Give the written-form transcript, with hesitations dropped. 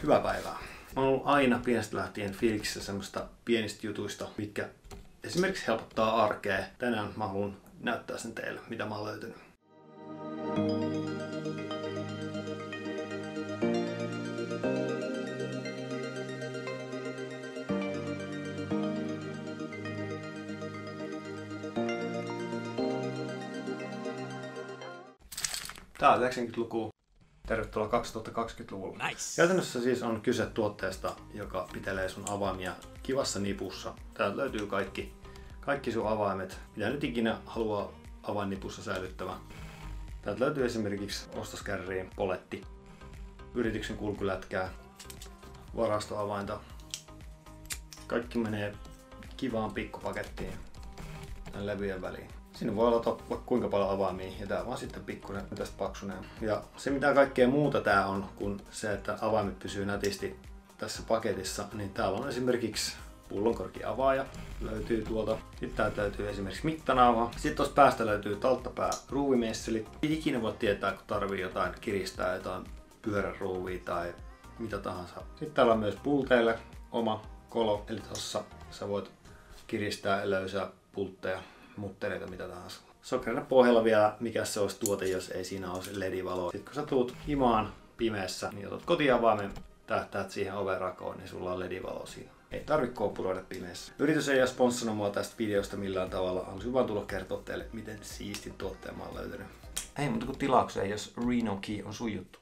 Hyvää päivää. Mä oon ollut aina pienestä lähtien fiiliksissä semmoista pienistä jutuista, mitkä esimerkiksi helpottaa arkea. Tänään mä haluan näyttää sen teille, mitä mä oon löytänyt. Tää on 90-luku. Tervetuloa 2020-luvulle. Nice. Käytännössä siis on kyse tuotteesta, joka pitelee sun avaimia kivassa nipussa. Täältä löytyy kaikki sun avaimet, mitä nyt ikinä haluaa avainnipussa säilyttävän. Täältä löytyy esimerkiksi ostoskärriin poletti, yrityksen kulkulätkää, varastoavainta. Kaikki menee kivaan pikkupakettiin tämän levyjen väliin. Sinne voi olla vaikka kuinka paljon avaimia ja tää vaan sitten pikkuinen tästä paksuneen. Ja se mitä kaikkea muuta tää on kuin se, että avaimet pysyy nätisti tässä paketissa, niin täällä on esimerkiksi pullonkorkiavaaja, löytyy tuolta. Sitten täältä löytyy esimerkiksi mittanauha. Sitten tuosta päästä löytyy talttapää ruuvimesseli. Ei ikinä voi tietää, kun tarvii jotain kiristää, jotain pyöräruuvia tai mitä tahansa. Sitten täällä on myös pulteille oma kolo, eli tossa sä voit kiristää ja löysää pultteja, muttereita, mitä tahansa. Sokerina pohjalla vielä, mikä se olisi tuote, jos ei siinä olisi LED-valoa. Sitten kun sä tuut himaan pimeässä, niin otat kotiavaimen, tähtäät siihen ovenrakoon, niin sulla on LED-valo siinä. Ei tarvitse koopuroida pimeässä. Yritys ei ole sponssannut mua tästä videosta millään tavalla. Haluaisin vaan tulla kertoa teille, miten siistin tuotteen mä oon löytänyt. Ei muuta kuin tilaukseen, jos Reno Key on sun juttu.